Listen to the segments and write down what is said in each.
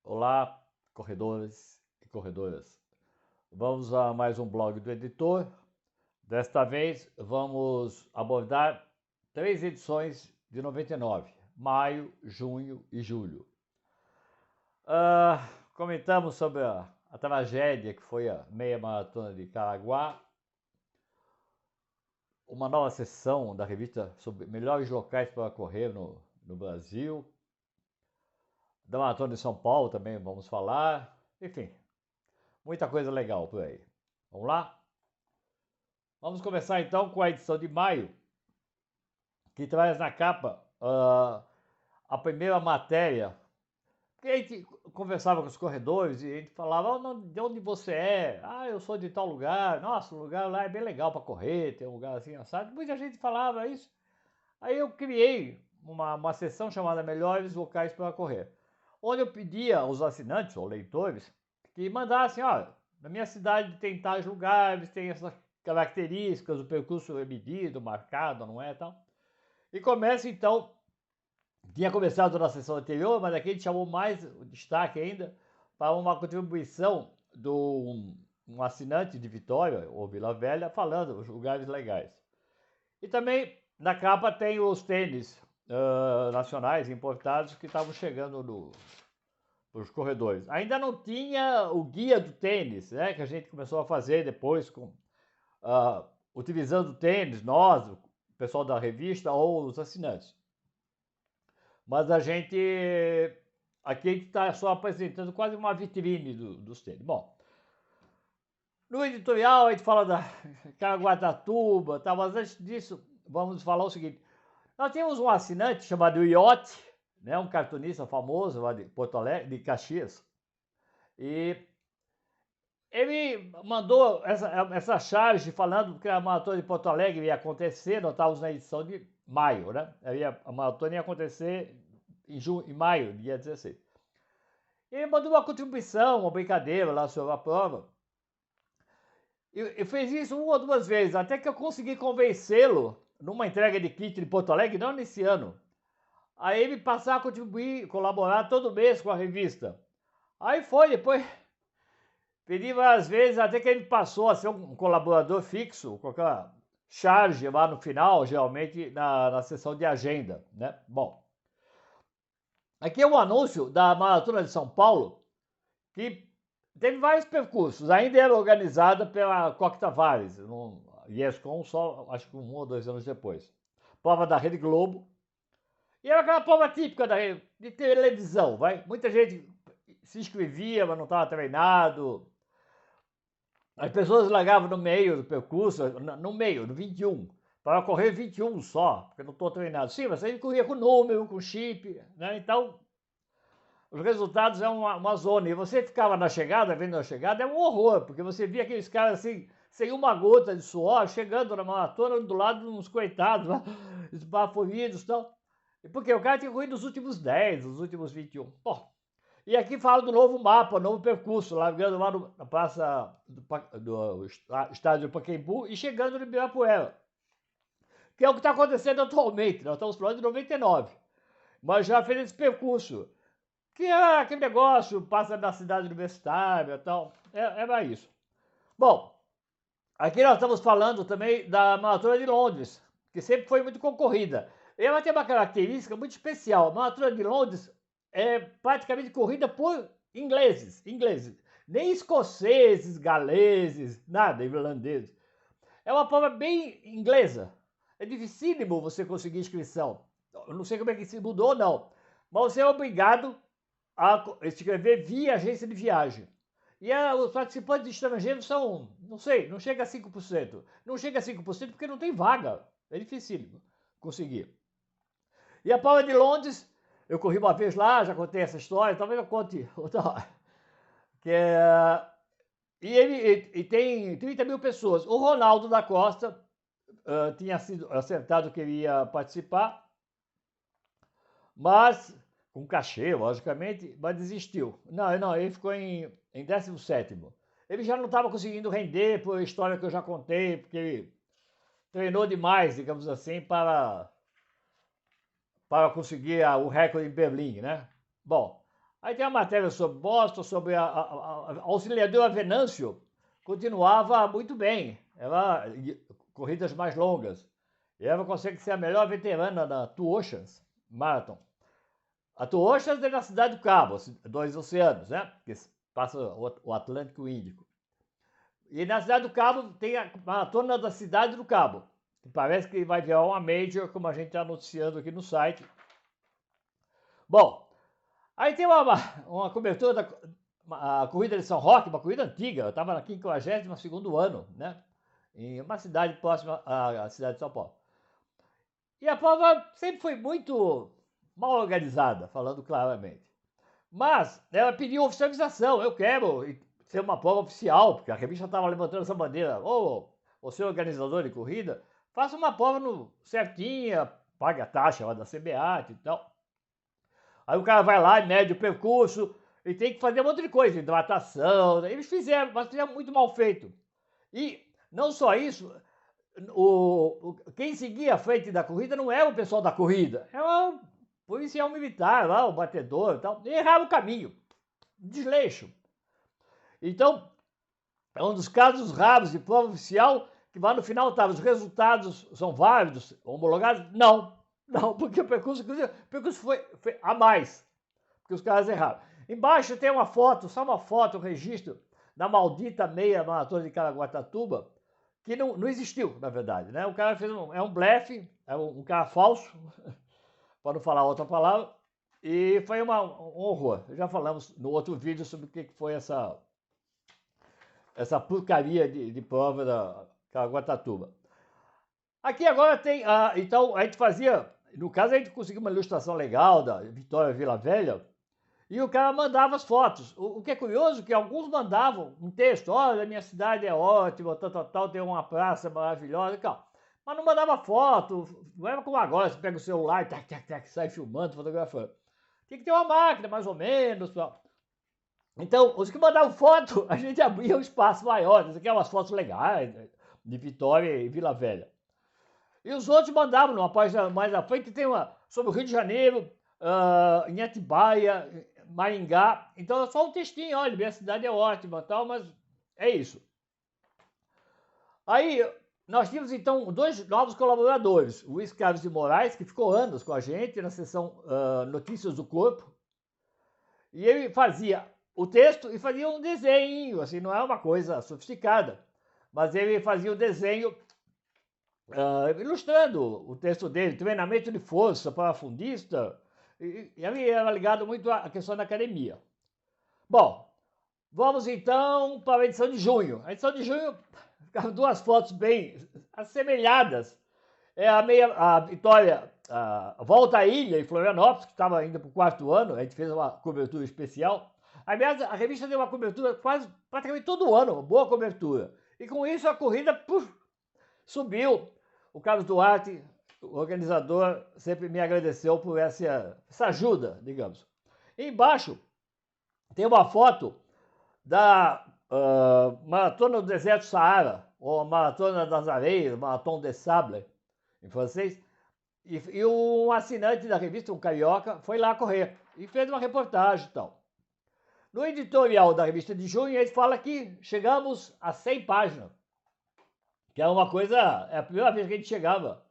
Olá, corredores e corredoras. Vamos a mais um blog do editor. Desta vez vamos abordar 3 edições de 99, maio, junho e julho. Comentamos sobre a tragédia que foi a meia maratona de Caraguá, uma nova sessão da revista sobre melhores locais para correr no Brasil, da maratona de São Paulo também vamos falar, enfim, muita coisa legal por aí. Vamos lá? Vamos começar então com a edição de maio, que traz na capa a primeira matéria. Porque a gente conversava com os corredores e a gente falava, de onde você é? Ah, eu sou de tal lugar. Nossa, o lugar lá é bem legal para correr, tem um lugar assim, assado. Muita gente falava isso. Aí eu criei uma seção chamada Melhores Locais para Correr, onde eu pedia aos assinantes ou leitores que mandassem, olha, na minha cidade tem tais lugares, tem essas características, o percurso é medido, marcado, não é tal. E começa então, tinha começado na sessão anterior, mas aqui a gente chamou mais o destaque ainda para uma contribuição de um assinante de Vitória, ou Vila Velha, falando os lugares legais. E também na capa tem os tênis nacionais importados que estavam chegando nos corredores. Ainda não tinha o guia do tênis, né, que a gente começou a fazer depois, utilizando o tênis, nós, o pessoal da revista ou os assinantes. Mas aqui a gente está só apresentando quase uma vitrine dos tênis. Bom, no editorial a gente fala da Caraguatatuba, tá, mas antes disso vamos falar o seguinte. Nós temos um assinante chamado Iote, né, um cartunista famoso lá de Porto Alegre, de Caxias, e ele mandou essa charge falando que a maratona de Porto Alegre ia acontecer, nós estávamos na edição de maio, né? A maratona ia acontecer em maio, dia 16. Ele mandou uma contribuição, uma brincadeira lá sobre a prova. E fez isso uma ou duas vezes, até que eu consegui convencê-lo numa entrega de kit de Porto Alegre, não nesse ano, a ele passar a contribuir, colaborar todo mês com a revista. Aí foi, depois pedi várias vezes, até que ele passou a ser um colaborador fixo, com aquela charge lá no final, geralmente na seção de agenda, né? Bom, aqui é um anúncio da Maratona de São Paulo, que teve vários percursos, ainda era organizada pela Coque Tavares, no IESCOM, só acho que 1 ou 2 anos depois. Prova da Rede Globo. E era aquela prova típica de televisão, vai? Muita gente se inscrevia, mas não estava treinado. As pessoas largavam no meio do percurso, no meio, no 21, para correr 21 só, porque não estou treinado. Sim, mas aí corria com número, com chip, né? Então, os resultados é uma zona. E você ficava na chegada, vendo a chegada, é um horror, porque você via aqueles caras assim, sem uma gota de suor, chegando na maratona do lado de uns coitados, esbaforidos e tal. Porque o cara tinha corrido os últimos 10, os últimos 21. Pô, e aqui fala do novo mapa, novo percurso, largando lá na praça do estádio do Pacaembu e chegando no Ibirapuera. Que é o que está acontecendo atualmente. Nós estamos falando de 99. Mas já fez esse percurso. Que é aquele negócio, passa na cidade universitária e tal. Era isso. Bom, aqui nós estamos falando também da Maratona de Londres, que sempre foi muito concorrida. Ela tem uma característica muito especial. A Maratona de Londres é praticamente corrida por ingleses. Nem escoceses, galeses, nada, irlandeses. É uma prova bem inglesa. É dificílimo você conseguir inscrição. Eu não sei como é que se mudou, não. Mas você é obrigado a escrever via agência de viagem. E os participantes estrangeiros são, não sei, não chega a 5%. Não chega a 5% porque não tem vaga. É dificílimo conseguir. E a prova de Londres, eu corri uma vez lá, já contei essa história, talvez eu conte outra hora. E tem 30 mil pessoas. O Ronaldo da Costa tinha sido acertado que ele ia participar, mas com cachê, logicamente, mas desistiu. Não, ele ficou em 17º. Ele já não estava conseguindo render por história que eu já contei, porque ele treinou demais, digamos assim, para conseguir o recorde em Berlim, né? Bom, Aí tem a matéria sobre Boston, sobre a auxiliadora Venâncio, continuava muito bem. Ela corridas mais longas. E ela consegue ser a melhor veterana da Two Oceans Marathon. A Two Oceans é na Cidade do Cabo, dois oceanos, né? Que passa o Atlântico e o Índico. E na Cidade do Cabo tem a Maratona da Cidade do Cabo, que parece que vai virar uma major, como a gente está noticiando aqui no site. Bom, aí tem uma cobertura da corrida de São Roque, uma corrida antiga, eu estava na 52º ano, né? Em uma cidade próxima à cidade de São Paulo. E a prova sempre foi muito mal organizada, falando claramente. Mas ela pediu oficialização, eu quero ser uma prova oficial, porque a revista estava levantando essa bandeira. Ô, você organizador de corrida, faça uma prova certinha, pague a taxa lá da CBAT e tal. Aí o cara vai lá e mede o percurso e tem que fazer um monte de coisa, hidratação. Eles fizeram, mas fizeram muito mal feito. E não só isso, quem seguia a frente da corrida não era o pessoal da corrida, era o policial militar lá, o batedor e tal. E errava o caminho, desleixo. Então, é um dos casos raros de prova oficial que lá no final estava, os resultados são válidos, homologados? Não, porque o percurso foi a mais, porque os caras erraram. Embaixo tem uma foto, só uma foto, um registro da maldita meia maratona de Caraguatatuba, que não existiu, na verdade, né? O cara fez um blefe, é um cara falso, para não falar outra palavra, e foi um horror. Já falamos no outro vídeo sobre o que foi essa porcaria de prova da Caraguatatuba. Aqui agora tem, então a gente fazia, no caso a gente conseguiu uma ilustração legal da Vitória Vila Velha, e o cara mandava as fotos. O que é curioso é que alguns mandavam um texto, olha, minha cidade é ótima, tal, tem uma praça maravilhosa e tal. Mas não mandava foto, não era como agora, você pega o celular e sai filmando, fotografando. Tem que ter uma máquina, mais ou menos, tal. Então, os que mandavam foto, a gente abria um espaço maior. Isso aqui é umas fotos legais, de Vitória e Vila Velha. E os outros mandavam numa página mais à frente, tem uma sobre o Rio de Janeiro, em Atibaia, Maringá. Então é só um textinho, olha, minha cidade é ótima, tal, mas é isso. Aí nós tínhamos então dois novos colaboradores, o Luiz Carlos de Moraes, que ficou anos com a gente na seção Notícias do Corpo, e ele fazia o texto e fazia um desenho, assim, não é uma coisa sofisticada, mas ele fazia o desenho ilustrando o texto dele, treinamento de força para fundista, e ele era ligado muito à questão da academia. Bom, vamos então para a edição de junho. A edição de junho ficaram duas fotos bem assemelhadas. É a Vitória, a volta à ilha em Florianópolis, que estava ainda para o 4º ano, a gente fez uma cobertura especial. Aliás, a revista deu uma cobertura quase praticamente todo ano, uma boa cobertura. E com isso a corrida subiu. O Carlos Duarte, o organizador, sempre me agradeceu por essa ajuda, digamos. E embaixo tem uma foto da Maratona do Deserto Saara, ou Maratona das Areias, Marathon des Sables, em francês. E um assinante da revista, um carioca, foi lá correr e fez uma reportagem e tal. No editorial da revista de junho, ele fala que chegamos a 100 páginas, que é uma coisa, é a primeira vez que a gente chegava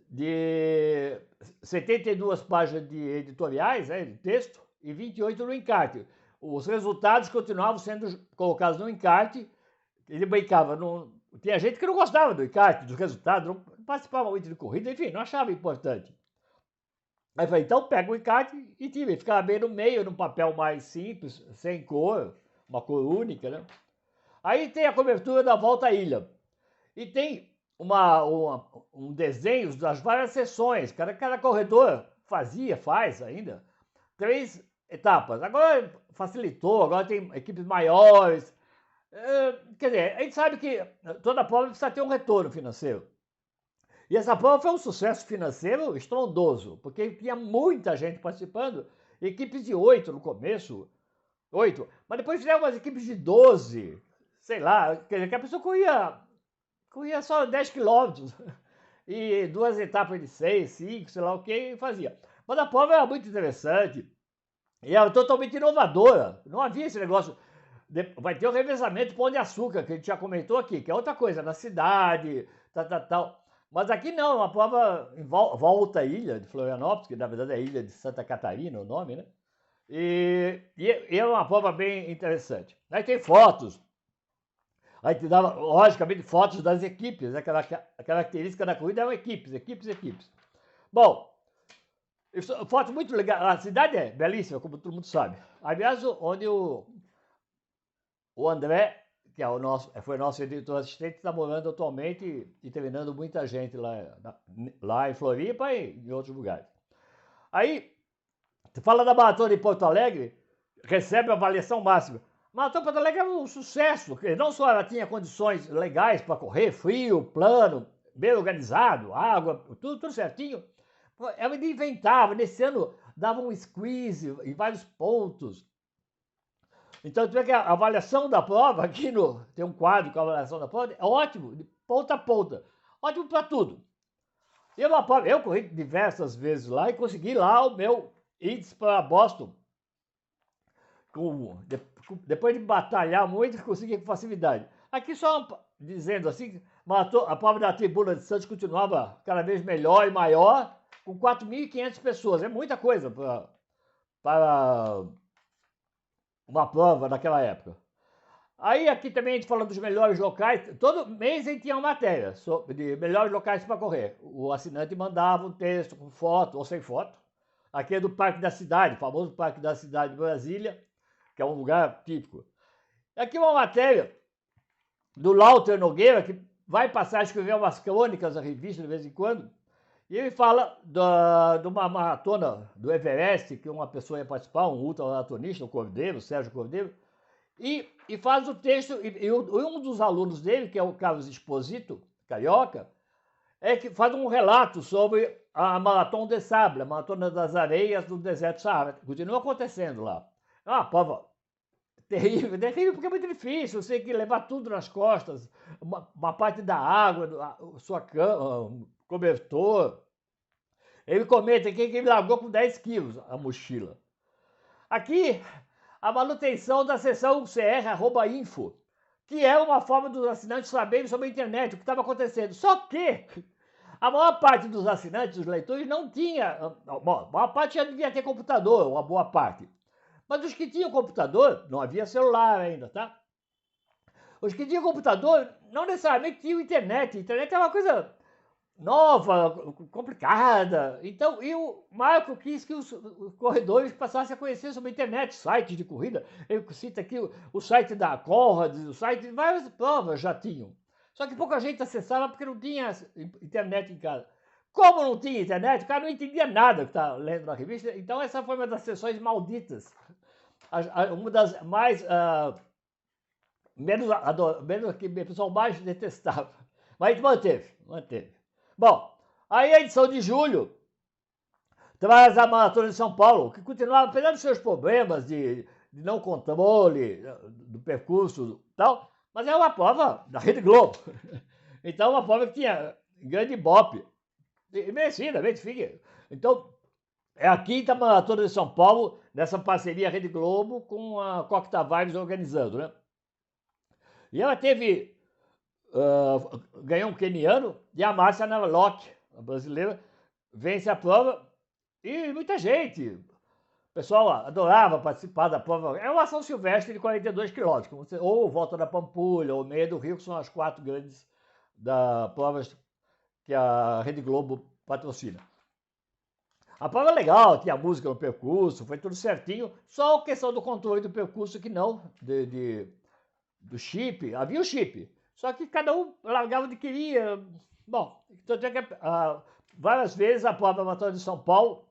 de 72 páginas de editoriais, de texto, e 28 no encarte. Os resultados continuavam sendo colocados no encarte, ele brincava, tinha gente que não gostava do encarte, dos resultados, não participava muito de corrida, enfim, não achava importante. Aí eu falei, então pega o encarte e tira, e ficava bem no meio, num papel mais simples, sem cor, uma cor única, né? Aí tem a cobertura da volta à ilha. E tem um desenho das várias sessões. Cada corredor faz ainda 3 etapas. Agora facilitou, agora tem equipes maiores. Quer dizer, a gente sabe que toda prova precisa ter um retorno financeiro. E essa prova foi um sucesso financeiro estrondoso, porque tinha muita gente participando, equipes de 8 no começo, 8, mas depois fizeram umas equipes de 12, sei lá, quer dizer, que a pessoa corria só 10 quilômetros e 2 etapas de 6, 5, sei lá o que, e fazia. Mas a prova era muito interessante. E era totalmente inovadora. Não havia esse negócio. Vai ter o revezamento Pão de Açúcar, que a gente já comentou aqui, que é outra coisa, na cidade, tal. Mas aqui não, é uma prova em volta à ilha de Florianópolis, que na verdade é a ilha de Santa Catarina o nome, né? E é uma prova bem interessante. Aí tem fotos, aí te dava, logicamente, fotos das equipes, né? A característica da corrida eram equipes. Bom, foto muito legal, a cidade é belíssima, como todo mundo sabe. Aliás, onde o André, que é foi nosso editor assistente, está morando atualmente e treinando muita gente lá em Floripa e em outros lugares. Aí, você fala da maratona de Porto Alegre, recebe a avaliação máxima. A maratona de Porto Alegre é um sucesso, porque não só ela tinha condições legais para correr, frio, plano, bem organizado, água, tudo certinho. Ela inventava, nesse ano dava um squeeze em vários pontos. Então, tu vê que a avaliação da prova, aqui tem um quadro com a avaliação da prova, é ótimo, de ponta a ponta. Ótimo para tudo. Eu corri diversas vezes lá e consegui lá o meu índice para Boston. Depois de batalhar muito, consegui com facilidade. Aqui só dizendo assim, a prova da Tribuna de Santos continuava cada vez melhor e maior, com 4.500 pessoas. É muita coisa para uma prova naquela época. Aí aqui também a gente fala dos melhores locais, todo mês a gente tinha uma matéria de melhores locais para correr. O assinante mandava um texto com foto ou sem foto. Aqui é do Parque da Cidade, o famoso Parque da Cidade de Brasília, que é um lugar típico. Aqui uma matéria do Lauter Nogueira, que vai passar a escrever umas crônicas na revista de vez em quando, e ele fala de uma maratona do Everest, que uma pessoa ia participar, um ultramaratonista, o Cordeiro, o Sérgio Cordeiro, e faz o texto, e um dos alunos dele, que é o Carlos Exposito, carioca, que faz um relato sobre a Maratona de Sable, a Maratona das Areias do Deserto Saara. Continua acontecendo lá. É uma prova terrível, porque é muito difícil, você tem que levar tudo nas costas, uma parte da água, sua cama, cobertor. Ele comenta aqui que ele largou com 10 quilos a mochila. Aqui, a manutenção da seção UCR@info, que é uma forma dos assinantes saberem sobre a internet, o que estava acontecendo. Só que a maior parte dos assinantes, dos leitores, não tinha. Bom, a maior parte já devia ter computador, uma boa parte. Mas os que tinham computador, não havia celular ainda, tá? Os que tinham computador não necessariamente tinham internet. A internet é uma coisa nova, complicada. Então, o Marco quis que os corredores passassem a conhecer sobre a internet, sites de corrida. Ele cita aqui o site da Conrad, o site de várias provas já tinham. Só que pouca gente acessava porque não tinha internet em casa. Como não tinha internet, o cara não entendia nada que está lendo na revista. Então, essa foi uma das sessões malditas. Uma das mais. Menos que o pessoal mais detestava. Mas a gente manteve. Bom, aí a edição de julho traz a Maratona de São Paulo, que continuava, apesar dos seus problemas de não controle do percurso e tal, mas é uma prova da Rede Globo. Então, uma prova que tinha grande ibope. E merecida, fica. Então, é a quinta Maratona de São Paulo, nessa parceria Rede Globo com a Cocktail Vibes organizando, né? E ela ganhou um queniano e a Márcia Narlock, a brasileira, vence a prova e muita gente. O pessoal adorava participar da prova. É uma São Silvestre de 42 quilômetros, ou Volta da Pampulha, ou Meia do Rio, que são as 4 grandes provas que a Rede Globo patrocina. A prova é legal, tinha música no percurso, foi tudo certinho, só a questão do controle do percurso que não, do chip, havia o chip, só que cada um largava onde queria. Bom, então várias vezes a prova maratona de São Paulo,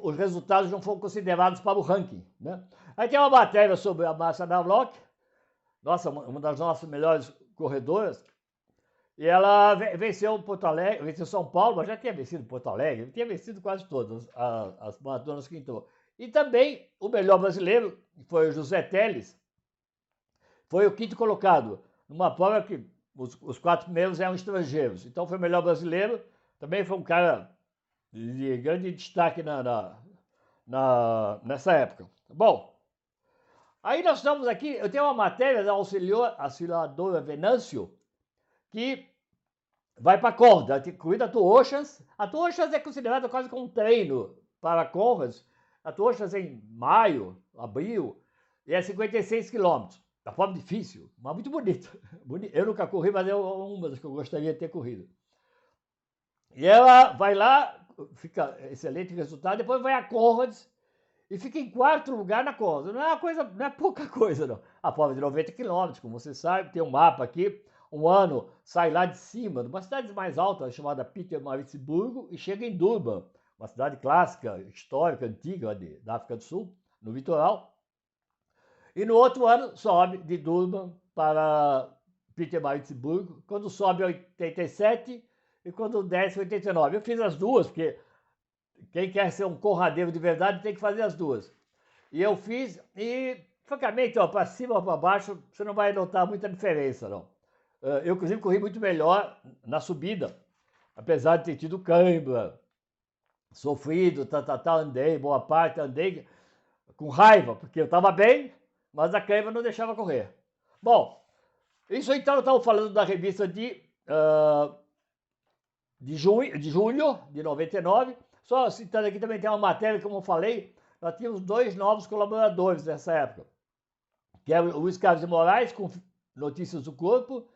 os resultados não foram considerados para o ranking, né? Aí tem uma matéria sobre a Márcia Narlock, uma das nossas melhores corredoras, e ela venceu Porto Alegre, venceu São Paulo, mas já tinha vencido Porto Alegre, tinha vencido quase todas as maratonas que entrou. E também o melhor brasileiro, que foi o José Teles, foi o quinto colocado, numa prova que os 4 primeiros eram estrangeiros. Então foi o melhor brasileiro, também foi um cara de grande destaque na nessa época. Bom, aí nós estamos aqui, eu tenho uma matéria da Auxiliadora Venâncio, que vai para a corda, corrida Two Oceans. A Two Oceans é considerada quase como um treino para corras. A Two Oceans é em maio, abril, e é 56 quilômetros. Da forma difícil, mas muito bonito. Eu nunca corri, mas é uma das que eu gostaria de ter corrido. E ela vai lá, fica excelente resultado, depois vai a Conrads e fica em quarto lugar na Conrads. Não é uma coisa, não é pouca coisa, não. A prova de 90 quilômetros, como você sabe, tem um mapa aqui. Um ano sai lá de cima, de uma cidade mais alta, chamada Pietermaritzburgo, e chega em Durban, uma cidade clássica, histórica, antiga da África do Sul, no litoral. E no outro ano sobe de Durban para Pietermaritzburgo, quando sobe 87 e quando desce 89. Eu fiz as duas, porque quem quer ser um corradeiro de verdade tem que fazer as duas. E eu fiz, e francamente, para cima ou para baixo, você não vai notar muita diferença, não. Eu, inclusive, corri muito melhor na subida, apesar de ter tido cãibra, sofrido, andei, boa parte, andei com raiva, porque eu estava bem, mas a cãibra não deixava correr. Bom, isso então eu estava falando da revista de julho de 99. Só citando aqui também tem uma matéria, como eu falei, nós tínhamos 2 novos colaboradores nessa época, que era o Luiz Carlos de Moraes, com Notícias do Corpo,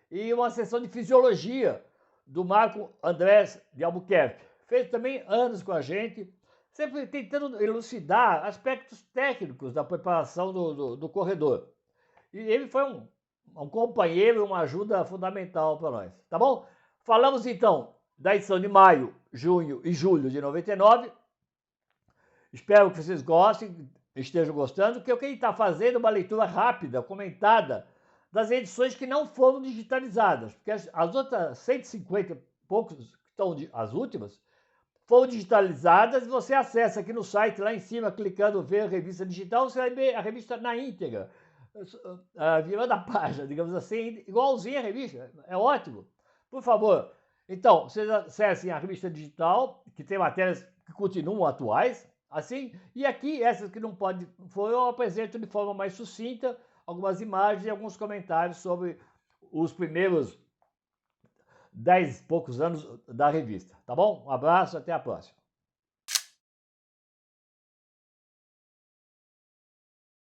e uma sessão de fisiologia do Marco Andrés de Albuquerque. Fez também anos com a gente, sempre tentando elucidar aspectos técnicos da preparação do corredor. E ele foi um companheiro, uma ajuda fundamental para nós, tá bom? Falamos então da edição de maio, junho e julho de 99. Espero que vocês gostem, estejam gostando, porque eu queria estar fazendo uma leitura rápida, comentada, das edições que não foram digitalizadas, porque as outras 150 e poucos, que estão as últimas, foram digitalizadas e você acessa aqui no site, lá em cima, clicando ver a revista digital, você vai ver a revista na íntegra, virando a página, digamos assim, igualzinho a revista, é ótimo. Por favor, então, vocês acessem a revista digital, que tem matérias que continuam atuais, assim, e aqui, essas que não podem, eu apresento de forma mais sucinta, algumas imagens e alguns comentários sobre os primeiros 10 e poucos anos da revista, tá bom? Um abraço, até a próxima.